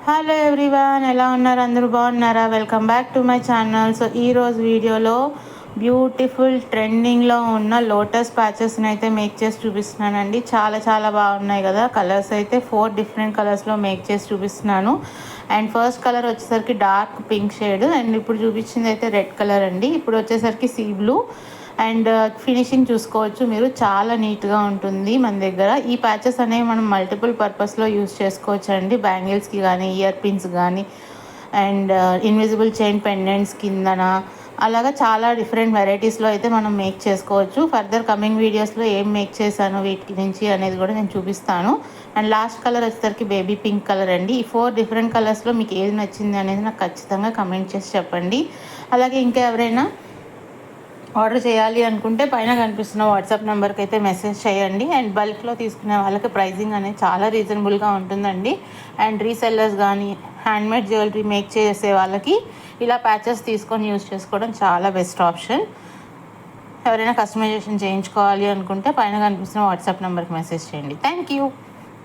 Hello everyone, ఎలా ఉన్నారు? అందరూ బాగున్నారా? Welcome back to my channel. So ఈరోజు వీడియోలో బ్యూటిఫుల్ ట్రెండింగ్లో ఉన్న లోటస్ ప్యాచెస్ని అయితే మేక్ చేసి చూపిస్తున్నానండి. చాలా చాలా బాగున్నాయి కదా. కలర్స్ అయితే 4 డిఫరెంట్ కలర్స్లో మేక్ చేసి చూపిస్తున్నాను. అండ్ ఫస్ట్ కలర్ వచ్చేసరికి డార్క్ పింక్ షేడ్, అండ్ ఇప్పుడు చూపించింది అయితే రెడ్ కలర్ అండి. ఇప్పుడు వచ్చేసరికి సీ బ్లూ. అండ్ ఫినిషింగ్ చూసుకోవచ్చు మీరు, చాలా నీట్గా ఉంటుంది మన దగ్గర. ఈ ప్యాచెస్ అనేవి మనం మల్టిపుల్ పర్పస్లో యూస్ చేసుకోవచ్చు అండి. బ్యాంగిల్స్కి కానీ, ఇయర్ పిన్స్ కానీ, అండ్ ఇన్విజిబుల్ చైన్ పెండెంట్స్ కిందన, అలాగా చాలా డిఫరెంట్ వెరైటీస్లో అయితే మనం మేక్ చేసుకోవచ్చు. ఫర్దర్ కమింగ్ వీడియోస్లో ఏం మేక్ చేశాను వీటి నుంచి అనేది కూడా నేను చూపిస్తాను. అండ్ లాస్ట్ కలర్ వచ్చేసరికి బేబీ పింక్ కలర్ అండి. ఈ 4 డిఫరెంట్ కలర్స్లో మీకు ఏది నచ్చింది అనేది నాకు ఖచ్చితంగా కమెంట్ చేసి చెప్పండి. అలాగే ఇంకా ఎవరైనా ఆర్డర్ చేయాలి అనుకుంటే పైన కనిపిస్తున్న వాట్సాప్ నెంబర్కి అయితే మెసేజ్ చేయండి. అండ్ బల్క్లో తీసుకునే వాళ్ళకి ప్రైజింగ్ అనేది చాలా రీజనబుల్గా ఉంటుందండి. అండ్ రీసెల్లర్స్ కానీ, హ్యాండ్మేడ్ జ్యువెలరీ మేక్ చేసే వాళ్ళకి ఇలా ప్యాచెస్ తీసుకొని యూజ్ చేసుకోవడం చాలా బెస్ట్ ఆప్షన్. ఎవరైనా కస్టమైజేషన్ చేయించుకోవాలి అనుకుంటే పైన కనిపిస్తున్న వాట్సాప్ నెంబర్కి మెసేజ్ చేయండి. Thank you.